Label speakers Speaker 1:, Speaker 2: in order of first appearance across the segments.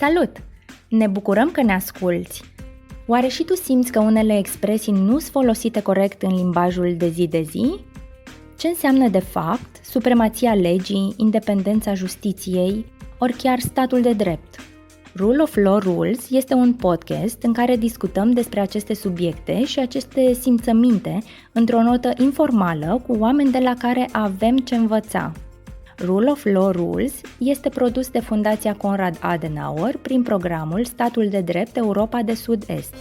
Speaker 1: Salut! Ne bucurăm că ne asculți! Oare și tu simți că unele expresii nu sunt folosite corect în limbajul de zi? Ce înseamnă de fapt supremația legii, independența justiției, ori chiar statul de drept? Rule of Law Rules este un podcast în care discutăm despre aceste subiecte și aceste simțăminte într-o notă informală cu oameni de la care avem ce învăța. Rule of Law Rules este produs de Fundația Konrad Adenauer prin programul Statul de Drept Europa de Sud-Est.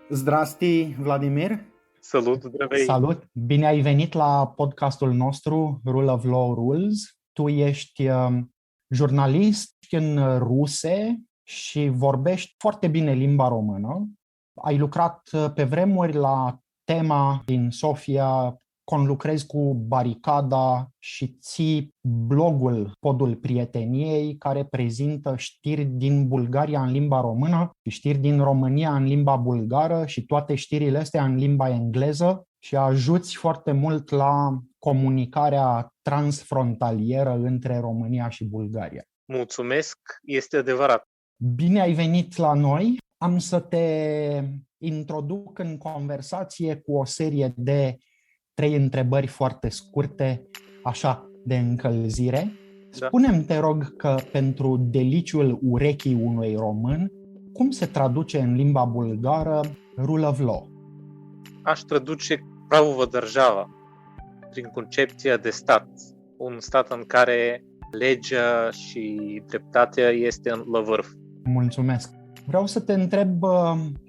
Speaker 2: Zdrasti, Vladimir!
Speaker 3: Salut, zdravei!
Speaker 2: Salut! Bine ai venit la podcastul nostru Rule of Law Rules. Tu ești jurnalist în ruse și vorbești foarte bine limba română. Ai lucrat pe vremuri la Tema din Sofia, conlucrezi cu Baricada și ții blogul Podul Prieteniei, care prezintă știri din Bulgaria în limba română și știri din România în limba bulgară și toate știrile astea în limba engleză și ajuți foarte mult la comunicarea transfrontalieră între România și Bulgaria.
Speaker 3: Mulțumesc, este adevărat.
Speaker 2: Bine ai venit la noi. Am să te introduc în conversație cu o serie de 3 întrebări foarte scurte, așa, de încălzire.
Speaker 3: Da.
Speaker 2: Spune-mi, te rog, că pentru deliciul urechii unui român, cum se traduce în limba bulgară Rule of Law?
Speaker 3: Aș traduce pravova država prin concepția de stat. Un stat în care legea și dreptatea este la vârf.
Speaker 2: Mulțumesc. Vreau să te întreb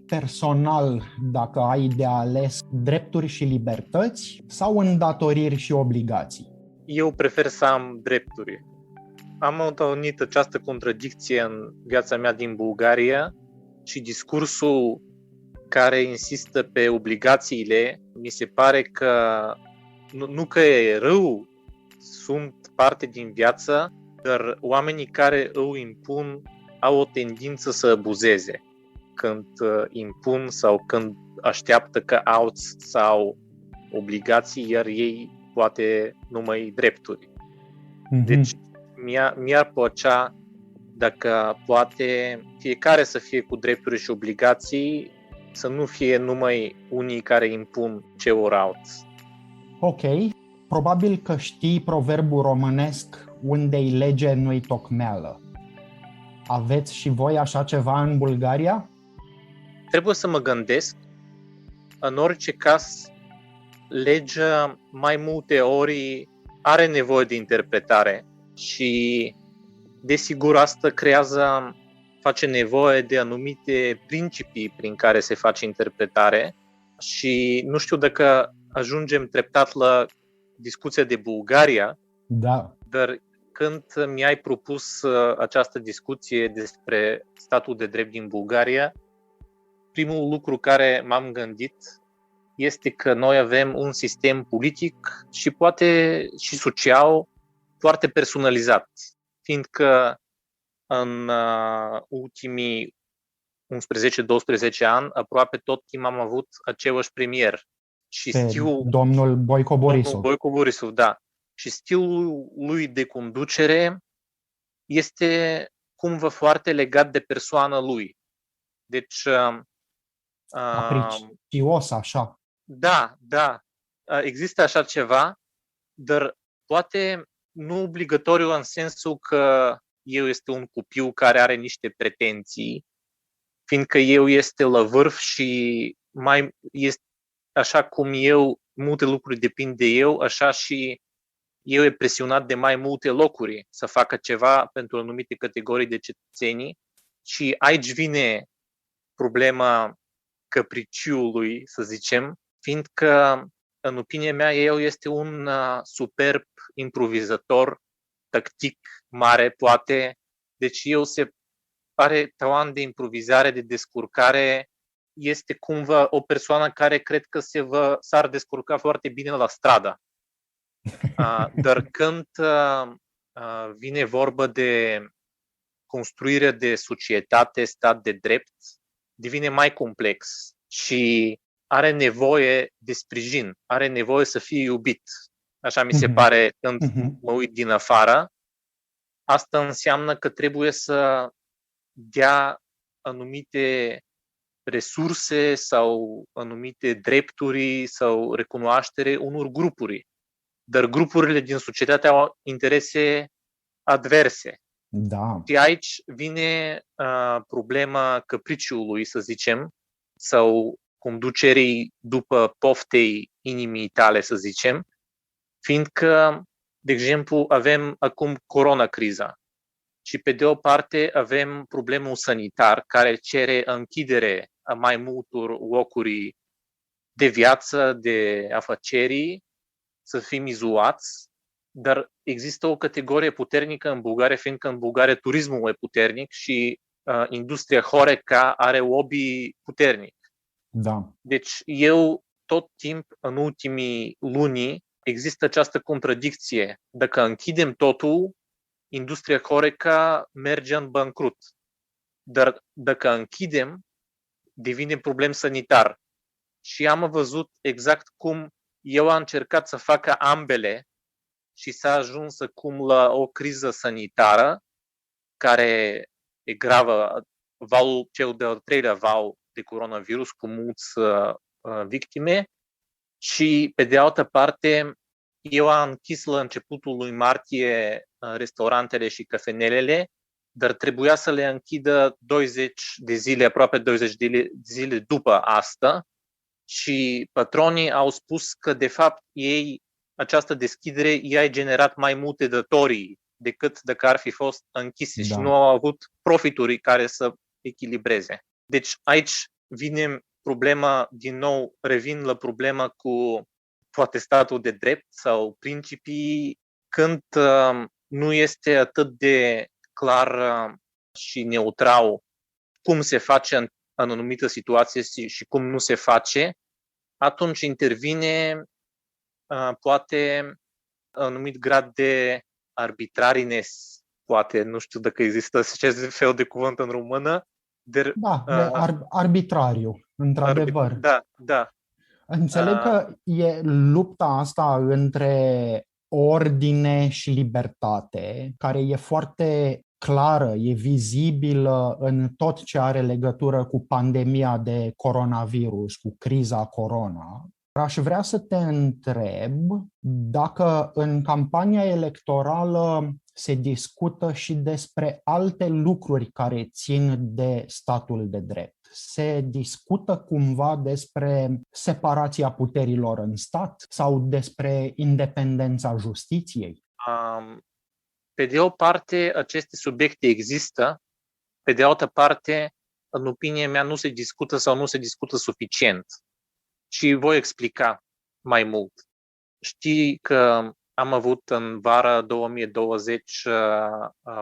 Speaker 2: personal dacă ai de ales drepturi și libertăți sau îndatoriri și obligații.
Speaker 3: Eu prefer să am drepturi. Am întâlnit această contradicție în viața mea din Bulgaria și discursul care insistă pe obligațiile, mi se pare că nu că e rău, sunt parte din viață, dar oamenii care îl impun au o tendință să abuzeze când impun sau când așteaptă că alți sau obligații, iar ei poate numai drepturi.
Speaker 2: Mm-hmm.
Speaker 3: Deci mi-ar plăcea dacă poate fiecare să fie cu drepturi și obligații, să nu fie numai unii care impun celorlalți.
Speaker 2: Ok. Probabil că știi proverbul românesc, unde-i lege, nu-i tocmeală. Aveți și voi așa ceva în Bulgaria?
Speaker 3: Trebuie să mă gândesc. În orice caz, legea mai multe ori are nevoie de interpretare și, desigur, asta face nevoie de anumite principii prin care se face interpretare și nu știu dacă ajungem treptat la discuția de Bulgaria,
Speaker 2: Da.
Speaker 3: dar când mi-ai propus această discuție despre statul de drept din Bulgaria, primul lucru care m-am gândit este că noi avem un sistem politic și poate și social foarte personalizat, fiindcă în ultimii 11-12 ani aproape tot timp am avut același premier. Și
Speaker 2: domnul Boico Borisov.
Speaker 3: Domnul Boico Borisov, da. Și stilul lui de conducere este cumva foarte legat de persoana lui. Deci
Speaker 2: aprecios, așa.
Speaker 3: Da. Există așa ceva, dar poate nu obligatoriu în sensul că el este un copil care are niște pretenții, fiindcă el este la vârf și mai este așa cum eu, multe lucruri depind de el, așa și eu e presionat de mai multe locuri să facă ceva pentru anumite categorii de cetățenii și aici vine problema capriciului, să zicem, fiindcă, în opinia mea, el este un superb improvizator, tactic mare, poate, deci el are talent de improvizare, de descurcare, este cumva o persoană care cred că s-ar descurca foarte bine la stradă. Dar când vine vorba de construirea de societate, stat de drept, devine mai complex și are nevoie de sprijin, are nevoie să fie iubit. Așa mi se pare când mă uit din afară. Asta înseamnă că trebuie să dea anumite resurse sau anumite drepturi sau recunoaștere unor grupuri. Dar grupurile din societate au interese adverse.
Speaker 2: Da.
Speaker 3: Și aici vine problema capriciului, să zicem, sau conducerii după poftei inimii tale, să zicem, fiindcă, de exemplu, avem acum coronacriza și pe de o parte avem problemul sanitar care cere închidere a mai multor locuri de viață, de afaceri, să fim izolați, dar există o categorie puternică în Bulgaria, fiindcă în Bulgaria turismul e puternic și industria Horeca are lobby puternic.
Speaker 2: Da.
Speaker 3: Deci eu tot timp, în ultimii luni, există această contradicție. Dacă închidem totul, industria Horeca merge în bancrut. Dar dacă închidem, devine problem sanitar. Și am văzut exact cum eu am încercat să facă ambele și s-a ajuns acum la o criză sanitară care e gravă, cel de-al treilea val de coronavirus cu mulți victime și pe de altă parte eu am închis la începutul lui martie restaurantele și cafenelele, dar trebuia să le închidă 20 de zile, aproape 20 de zile după asta și patronii au spus că de fapt această deschidere i-a generat mai multe datorii decât dacă ar fi fost închise și nu au avut profituri care să echilibreze. Deci aici vine problema, din nou revin la problema cu poate statul de drept sau principii când nu este atât de clar și neutral cum se face în anumită situație și cum nu se face, atunci intervine poate anumit grad de arbitrariness, poate, nu știu dacă există acest fel de cuvânt în română.
Speaker 2: De arbitrariu, într-adevăr.
Speaker 3: Da.
Speaker 2: Înțeleg că e lupta asta între ordine și libertate, care e foarte clară, e vizibilă în tot ce are legătură cu pandemia de coronavirus, cu criza corona. Aș vrea să te întreb dacă în campania electorală se discută și despre alte lucruri care țin de statul de drept. Se discută cumva despre separația puterilor în stat sau despre independența justiției?
Speaker 3: Pe de o parte, aceste subiecte există, pe de altă parte, în opinia mea, nu se discută sau nu se discută suficient. Și voi explica mai mult. Știi că am avut în vara 2020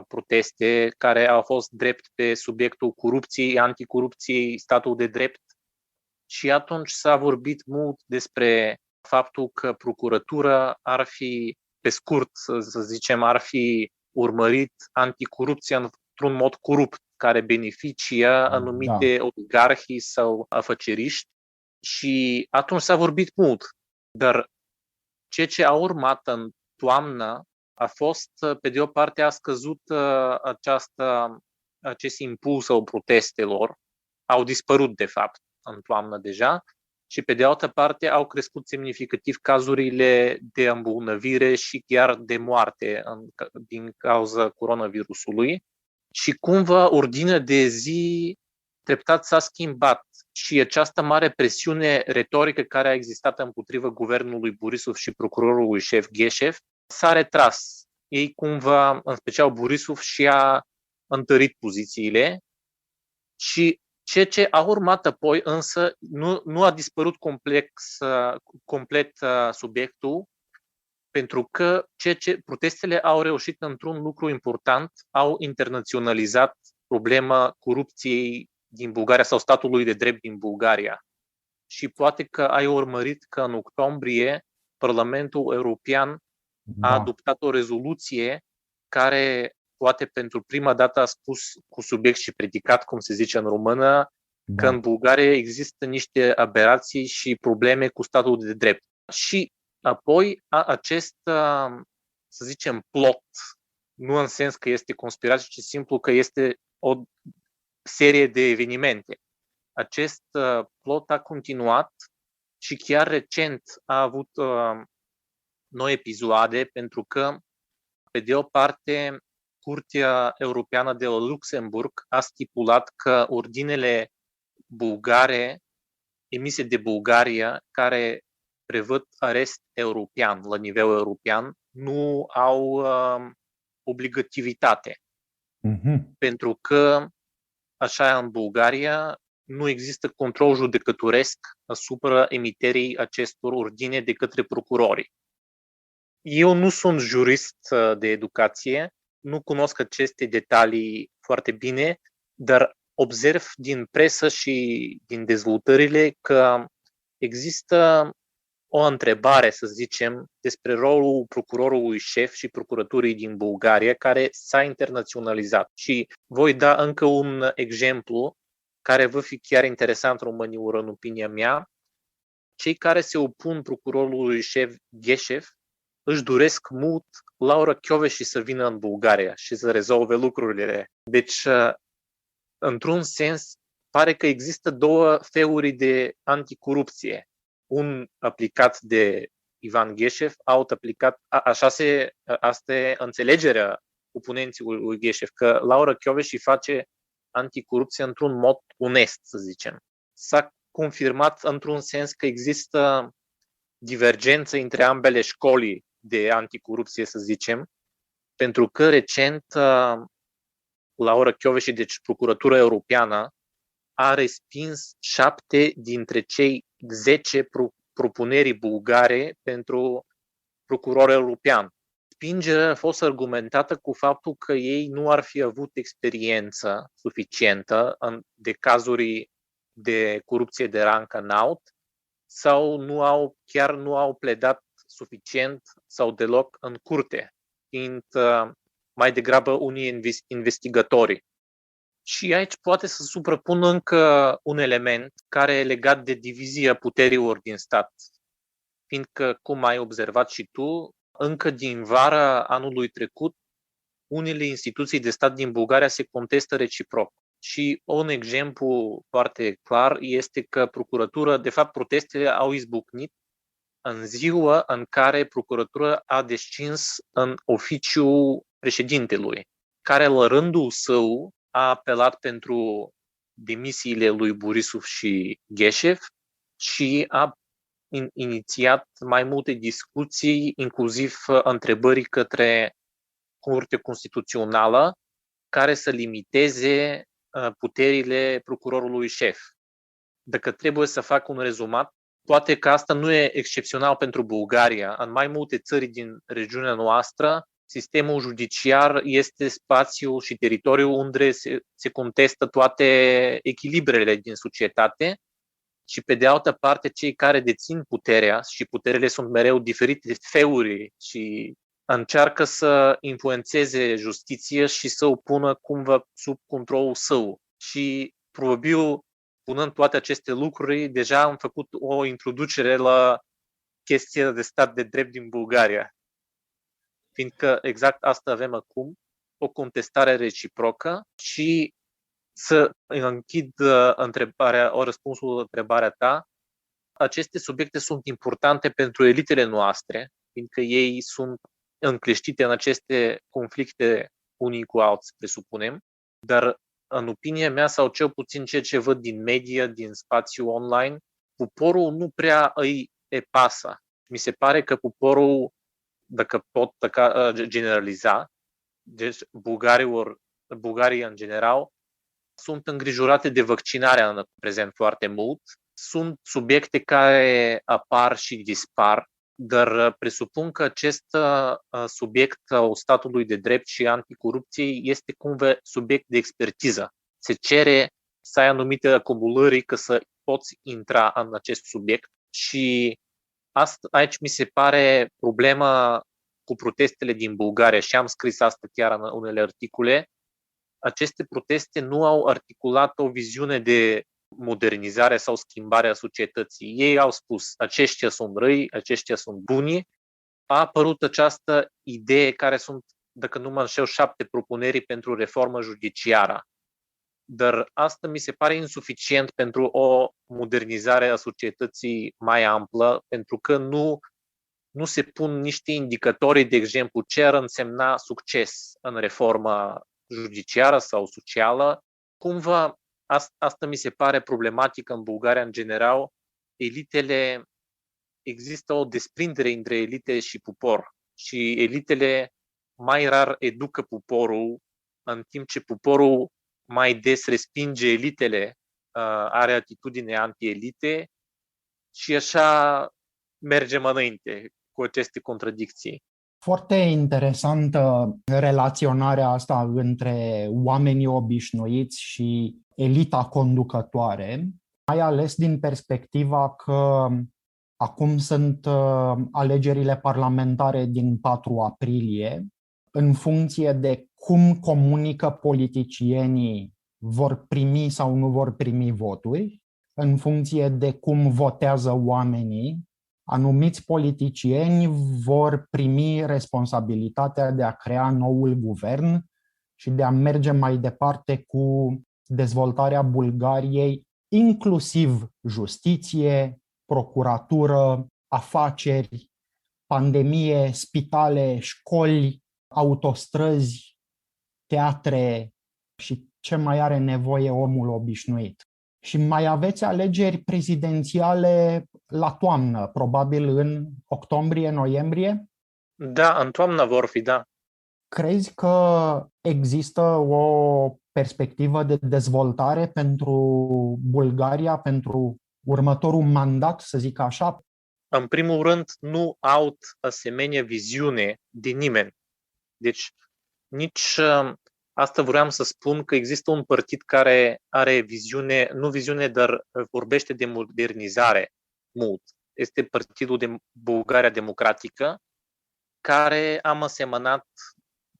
Speaker 3: proteste care au fost drept pe subiectul corupției, anticorupției, statul de drept și atunci s-a vorbit mult despre faptul că procuratura ar fi, pe scurt să zicem, ar fi urmărit anticorupția într-un mod corupt, care beneficie anumite oligarhii sau afaceriști. Și atunci s-a vorbit mult, dar ceea ce a urmat în toamnă a fost, pe de o parte, a scăzut acest impuls al protestelor, au dispărut de fapt în toamnă deja și pe de altă parte au crescut semnificativ cazurile de îmbolnăvire și chiar de moarte din cauza coronavirusului și cumva ordinea de zi treptat s-a schimbat și această mare presiune retorică care a existat împotriva guvernului Borisov și procurorului șef Gheșev s-a retras. Ei cumva, în special Borisov, și-a întărit pozițiile și ceea ce a urmat apoi însă nu a dispărut complet subiectul, pentru că protestele au reușit într-un lucru important, au internaționalizat problema corupției din Bulgaria sau statului de drept din Bulgaria. Și poate că ai urmărit că în octombrie Parlamentul European a adoptat o rezoluție care poate pentru prima dată a spus cu subiect și predicat, cum se zice în română, că în Bulgaria există niște aberații și probleme cu statul de drept. Și apoi acest, să zicem, plot, nu în sens că este conspirație, ci simplu că este o serie de evenimente. Acest plot a continuat și chiar recent a avut noi episoade, pentru că, pe de o parte, Curtea Europeană de la Luxemburg a stipulat că ordinele bulgare emise de Bulgaria, care prevăd arest european, la nivel european, nu au obligativitate. Pentru că, așa în Bulgaria, nu există control judecătoresc asupra emiterii acestor ordine de către procurori. Eu nu sunt jurist de educație, nu cunosc aceste detalii foarte bine, dar observ din presă și din dezvoltările că există o întrebare, să zicem, despre rolul procurorului șef și procuraturii din Bulgaria, care s-a internaționalizat. Și voi da încă un exemplu care va fi chiar interesant românilor, în opinia mea. Cei care se opun procurorului șef Gheșev își doresc mult Laura Kövesi să vină în Bulgaria și să rezolve lucrurile. Deci, într-un sens, pare că există două feluri de anticorupție. Un aplicat de Ivan Gheșev, alt aplicat, asta e înțelegerea oponenților lui Gheșev, că Laura Kövesi face anticorupție într-un mod onest, să zicem. S-a confirmat într-un sens că există divergență între ambele școli de anticorupție, să zicem, pentru că recent Laura Kövesi, deci Procuratura Europeană, a respins 7 dintre cei 10 propuneri bulgare pentru procuror european. Respingerea a fost argumentată cu faptul că ei nu ar fi avut experiență suficientă de cazuri de corupție de rang înalt sau chiar nu au pledat suficient sau deloc în curte, fiind mai degrabă unii investigatori. Și aici poate să suprapună încă un element care e legat de divizia puterilor din stat. Fiindcă, cum ai observat și tu, încă din vara anului trecut, unele instituții de stat din Bulgaria se contestă reciproc. Și un exemplu foarte clar este că procuratura, de fapt, protestele au izbucnit în ziua în care procuratura a descins în oficiul președintelui, care la rândul său a apelat pentru demisiile lui Borisov și Gheșev și a inițiat mai multe discuții, inclusiv întrebări către Curtea Constituțională, care să limiteze puterile procurorului șef. Dacă trebuie să fac un rezumat, poate că asta nu e excepțional pentru Bulgaria. În mai multe țări din regiunea noastră, sistemul judiciar este spațiul și teritoriul unde se contestă toate echilibrele din societate și, pe de altă parte, cei care dețin puterea, și puterile sunt mereu diferite feluri și încearcă să influențeze justiția și să o pună cumva sub controlul său. Și, probabil, punând toate aceste lucruri, deja am făcut o introducere la chestia de stat de drept din Bulgaria. Fiindcă exact asta avem acum, o contestare reciprocă. Și să închid răspunsul la întrebarea ta, aceste subiecte sunt importante pentru elitele noastre, fiindcă ei sunt încleștite în aceste conflicte unii cu alții, presupunem, dar în opinia mea, sau cel puțin ceea ce văd din media, din spațiu online, poporul nu prea îi pasă. Mi se pare că poporul, dacă pot generaliza, deci Bulgarii în general, sunt îngrijorate de vaccinarea în prezent foarte mult. Sunt subiecte care apar și dispar, dar presupun că acest subiect al statului de drept și anticorupției este cumva subiect de expertiză. Se cere să ai anumite acumulări ca să poți intra în acest subiect și aici mi se pare problema cu protestele din Bulgaria și am scris asta chiar în unele articole. Aceste proteste nu au articulat o viziune de modernizare sau schimbare a societății. Ei au spus, aceștia sunt răi, aceștia sunt buni. A apărut această idee care sunt, dacă nu mă înșel, 7 propuneri pentru reformă judiciară. Dar asta mi se pare insuficient pentru o modernizare a societății mai amplă, pentru că nu se pun niște indicatori, de exemplu, ce ar însemna succes în reforma judiciară sau socială. Cumva asta mi se pare problematică în Bulgaria în general. Există o desprindere între elite și popor și elitele mai rar educă poporul, în timp ce poporul mai des respinge elitele, are atitudine anti-elite și așa mergem înainte cu aceste contradicții.
Speaker 2: Foarte interesantă relaționarea asta între oamenii obișnuiți și elita conducătoare, mai ales din perspectiva că acum sunt alegerile parlamentare din 4 aprilie. În funcție de cum comunică politicienii, vor primi sau nu vor primi voturi, în funcție de cum votează oamenii, anumiți politicieni vor primi responsabilitatea de a crea noul guvern și de a merge mai departe cu dezvoltarea Bulgariei, inclusiv justiție, procuratură, afaceri, pandemie, spitale, școli, autostrăzi, teatre și ce mai are nevoie omul obișnuit. Și mai aveți alegeri prezidențiale la toamnă, probabil în octombrie-noiembrie?
Speaker 3: Da, în toamnă vor fi, da.
Speaker 2: Crezi că există o perspectivă de dezvoltare pentru Bulgaria, pentru următorul mandat, să zic așa?
Speaker 3: În primul rând, nu au asemenea viziune de nimeni. Deci, nici asta vreau să spun că există un partid care are viziune, nu viziune, dar vorbește de modernizare mult. Este Partidul de Bulgaria Democratică, care am asemănat,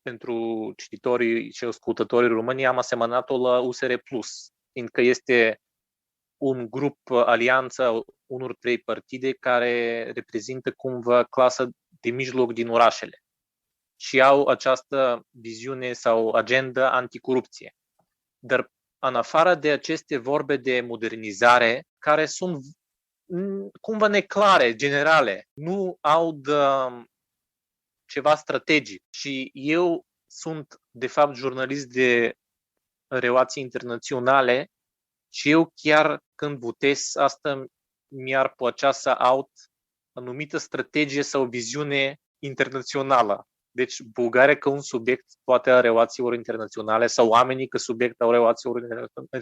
Speaker 3: pentru cititorii și ascultătorii români, am asemănat-o la USR Plus, fiindcă este un grup, alianță unor 3 partide care reprezintă cumva clasa de mijloc din orașele și au această viziune sau agenda anticorupție. Dar în afară de aceste vorbe de modernizare, care sunt cumva neclare, generale, nu au ceva strategic. Și eu sunt, de fapt, jurnalist de relații internaționale și eu chiar când votez, asta mi-ar plăcea să au anumită strategie sau viziune internațională. Deci Bulgaria ca un subiect poate a relațiilor internaționale sau oamenii ca subiect au relațiilor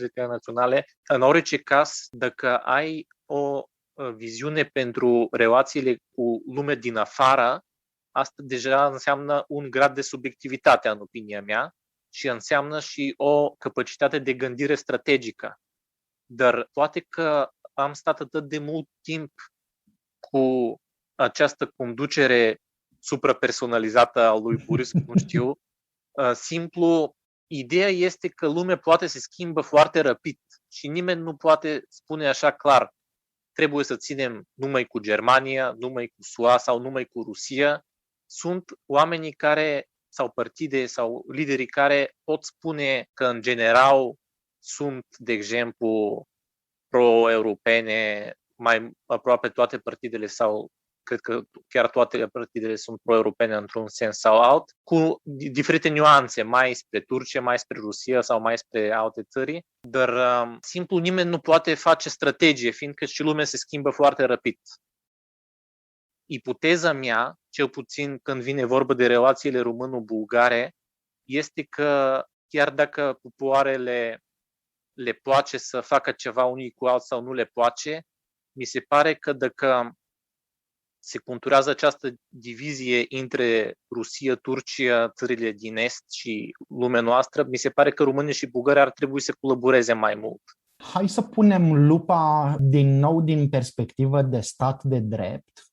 Speaker 3: internaționale. În orice caz, dacă ai o viziune pentru relațiile cu lumea din afară, asta deja înseamnă un grad de subiectivitate, în opinia mea, și înseamnă și o capacitate de gândire strategică. Dar poate că am stat atât de mult timp cu această conducere suprapersonalizată a lui Boris, nu știu, simplu, ideea este că lumea poate se schimbă foarte rapid și nimeni nu poate spune așa clar, trebuie să ținem numai cu Germania, numai cu SUA sau numai cu Rusia. Sunt oamenii care, sau partide, sau liderii care pot spune că în general sunt, de exemplu, pro-europene, mai aproape toate partidele sau cred că chiar toate partidele sunt pro-europene într-un sens sau alt, cu diferite nuanțe, mai spre Turcia, mai spre Rusia sau mai spre alte țări, dar simplu nimeni nu poate face strategie, fiindcă și lumea se schimbă foarte rapid. Ipoteza mea, cel puțin când vine vorba de relațiile româno-bulgare, este că chiar dacă popoarele le place să facă ceva unii cu alții sau nu le place, mi se pare că dacă se conturează această divizie între Rusia, Turcia, țările din Est și lumea noastră, mi se pare că România și Bulgaria ar trebui să colaboreze mai mult.
Speaker 2: Hai să punem lupa din nou din perspectivă de stat de drept,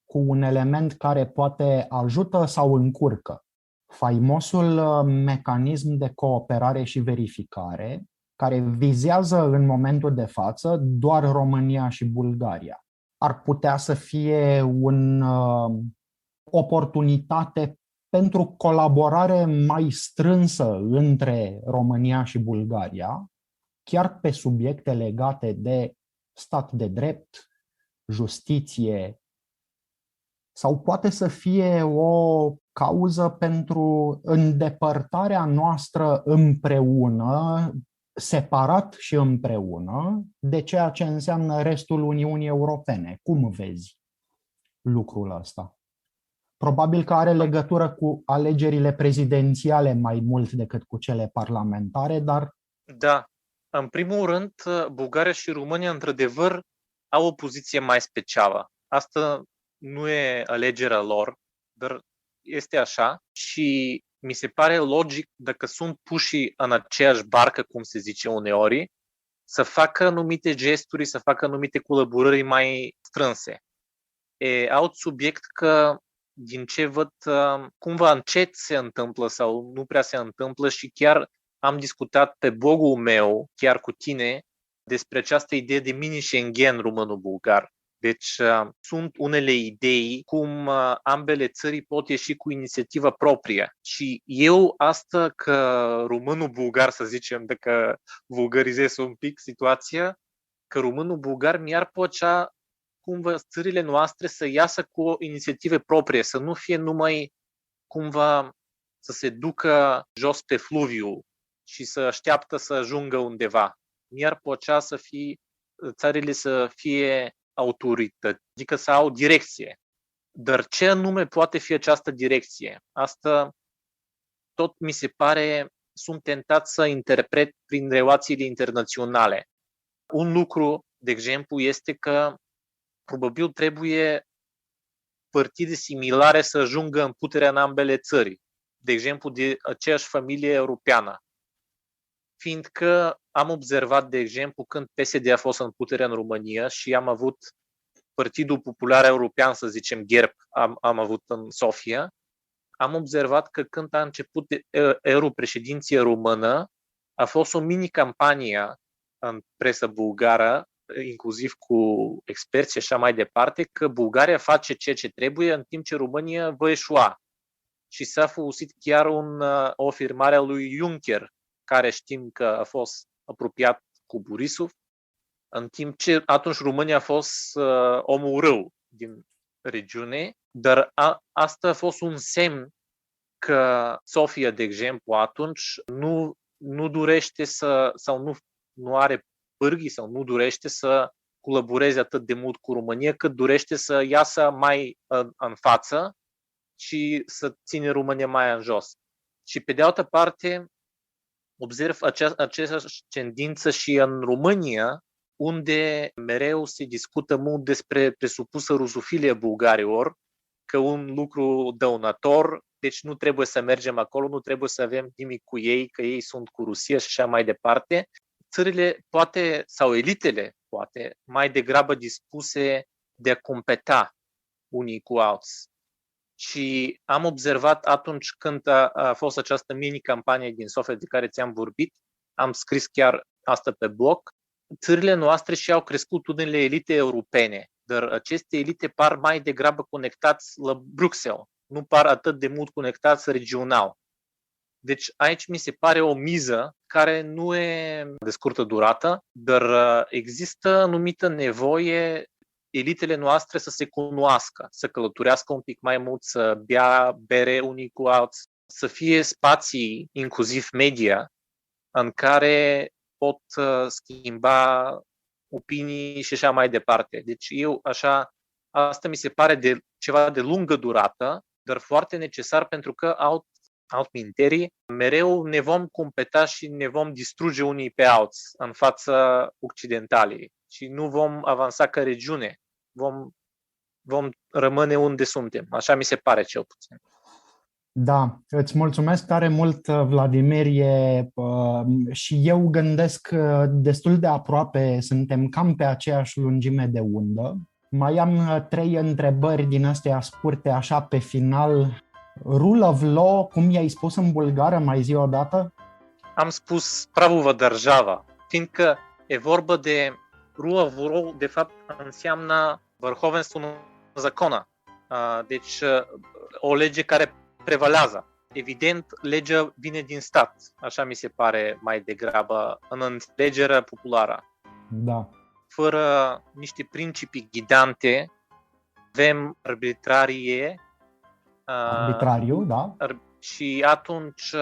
Speaker 2: cu un element care poate ajută sau încurcă. Faimosul mecanism de cooperare și verificare, care vizează în momentul de față doar România și Bulgaria. Ar putea să fie o oportunitate pentru colaborare mai strânsă între România și Bulgaria, chiar pe subiecte legate de stat de drept, justiție, sau poate să fie o cauză pentru îndepărtarea noastră împreună, separat și împreună, de ceea ce înseamnă restul Uniunii Europene. Cum vezi lucrul ăsta? Probabil că are legătură cu alegerile prezidențiale mai mult decât cu cele parlamentare, dar...
Speaker 3: Da. În primul rând, Bulgaria și România, într-adevăr, au o poziție mai specială. Asta nu e alegerea lor, dar este așa și mi se pare logic, dacă sunt puși în aceeași barcă, cum se zice uneori, să facă anumite gesturi, să facă anumite colaborări mai strânse. E alt subiect că, din ce văd, cumva încet se întâmplă sau nu prea se întâmplă și chiar am discutat pe blogul meu, chiar cu tine, despre această idee de mini-Schengen româno-bulgar. Deci sunt unele idei cum ambele țări pot ieși cu inițiativă proprie. Și eu asta că românul-bulgar, să zicem, dacă vulgarizez un pic situația, că românul-bulgar mi-ar plăcea cumva țările noastre să iasă cu o inițiativă proprie, să nu fie numai cumva să se ducă jos pe fluviu și să așteaptă să ajungă undeva. Mi-ar plăcea să fie țările să fie autorități, adică să au direcție. Dar ce anume poate fi această direcție? Asta tot mi se pare, sunt tentat să interpret prin relațiile internaționale. Un lucru, de exemplu, este că probabil trebuie partide similare să ajungă în puterea în ambele țări, de exemplu de aceeași familie europeană. Fiindcă am observat, de exemplu, când PSD a fost în putere în România și am avut Partidul Popular European, să zicem, GERB, am avut în Sofia, am observat că când a început europreședinția română, a fost o mini-campanie în presă bulgară, inclusiv cu experți și așa mai departe, că Bulgaria face ceea ce trebuie, în timp ce România va eșua. Și s-a folosit chiar o afirmare a lui Juncker, care știm că a fost apropiat cu Borisov, în timp ce atunci România a fost omul rău din regiune, dar asta a fost un semn că Sofia, de exemplu, atunci nu dorește sau nu are pârghii sau nu dorește să colaboreze atât de mult cu România, cât dorește să iasă mai în față și să ține România mai în jos. Și pe de altă parte, observ aceeași tendință și în România, unde mereu se discută mult despre presupusă rusofilie bulgarilor, că un lucru dăunător, deci nu trebuie să mergem acolo, nu trebuie să avem nimic cu ei, că ei sunt cu Rusia și așa mai departe. Țările poate, sau elitele poate, mai degrabă dispuse de a competa unii cu alții. Și am observat atunci când a fost această mini-campanie din Sofia de care ți-am vorbit, am scris chiar asta pe blog, țările noastre și-au crescut unele elite europene, dar aceste elite par mai degrabă conectați la Bruxelles, nu par atât de mult conectați regional. Deci aici mi se pare o miză care nu e de scurtă durată, dar există anumită nevoie elitele noastre să se cunoască, să călătorească un pic mai mult, să bea bere unii cu alții, să fie spații, inclusiv media, în care pot schimba opinii și așa mai departe. Deci asta mi se pare de ceva de lungă durată, dar foarte necesar pentru că altminteri, mereu ne vom competa și ne vom distruge unii pe alții în fața occidentalii și nu vom avansa ca regiune. Vom rămâne unde suntem. Așa mi se pare cel puțin.
Speaker 2: Da, îți mulțumesc tare mult, Vladimir. Și eu gândesc destul de aproape, suntem cam pe aceeași lungime de undă. Mai am 3 întrebări din astea scurte, așa pe final. Rule of law, cum i-ai spus în bulgară, mai zi o dată?
Speaker 3: Am spus pravova država. fiindcă e vorba de rule of law, de fapt înseamnă vărhovenstul zakona. Deci o lege care prevalează. Evident, legea vine din stat, așa mi se pare mai degrabă, în înțelegerea populară.
Speaker 2: Da.
Speaker 3: Fără niște principii ghidante, avem
Speaker 2: Arbitrariu, da.
Speaker 3: Și atunci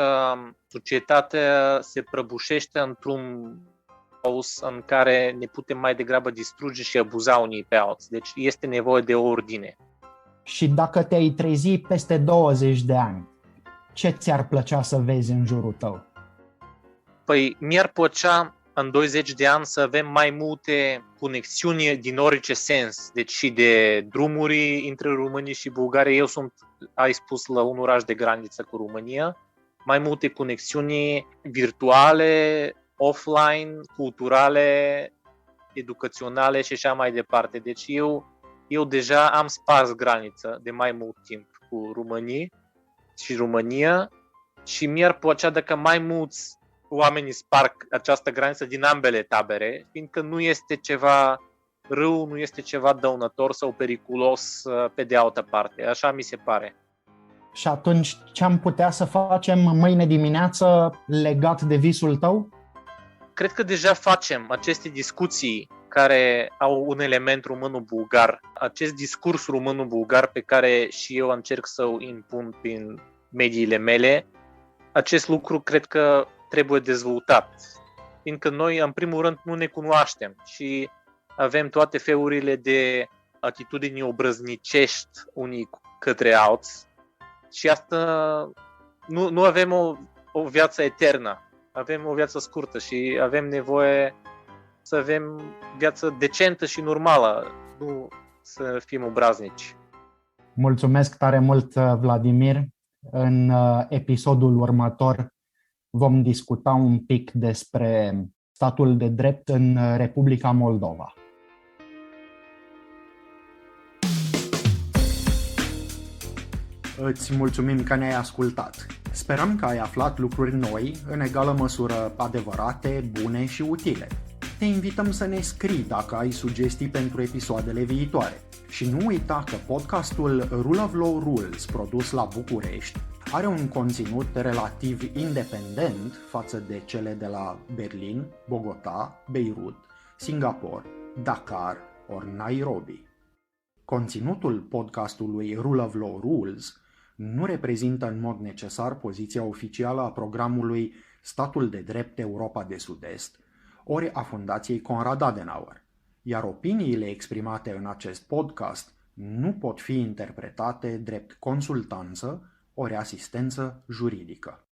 Speaker 3: societatea se prăbușește într-un haos în care ne putem mai degrabă distruge și abuza unii pe alții. Deci este nevoie de ordine.
Speaker 2: Și dacă te-ai trezi peste 20 de ani, ce ți-ar plăcea să vezi în jurul tău?
Speaker 3: Păi mi-ar plăcea în 20 de ani să avem mai multe conexiuni din orice sens, deci și de drumuri între România și Bulgaria. Eu sunt, ai spus, la un oraș de graniță cu România, mai multe conexiuni virtuale, offline, culturale, educaționale și așa mai departe. Deci eu deja am spars granița de mai mult timp cu România și mi-ar plăcea dacă mai mulți oamenii sparg această graniță din ambele tabere, fiindcă nu este ceva rău, nu este ceva dăunător sau periculos pe de altă parte. Așa mi se pare.
Speaker 2: Și atunci ce am putea să facem mâine dimineață legat de visul tău?
Speaker 3: Cred că deja facem aceste discuții care au un element român-bulgar. Acest discurs român-bulgar pe care și eu încerc să-l impun prin mediile mele, acest lucru cred că trebuie dezvoltat, fiindcă noi, în primul rând, nu ne cunoaștem și avem toate felurile de atitudini obrăznicești unii către alții și asta nu avem o viață eternă, avem o viață scurtă și avem nevoie să avem viață decentă și normală, nu să fim obraznici.
Speaker 2: Mulțumesc tare mult, Vladimir. În episodul următor vom discuta un pic despre statul de drept în Republica Moldova. Îți mulțumim că ne-ai ascultat. Sperăm că ai aflat lucruri noi, în egală măsură adevărate, bune și utile. Te invităm să ne scrii dacă ai sugestii pentru episoadele viitoare. Și nu uita că podcastul Rule of Law Rules, produs la București, are un conținut relativ independent față de cele de la Berlin, Bogota, Beirut, Singapore, Dakar ori Nairobi. Conținutul podcastului Rule of Law Rules nu reprezintă în mod necesar poziția oficială a programului Statul de Drept Europa de Sud-Est, ori a Fundației Konrad Adenauer, iar opiniile exprimate în acest podcast nu pot fi interpretate drept consultanță ori asistență juridică.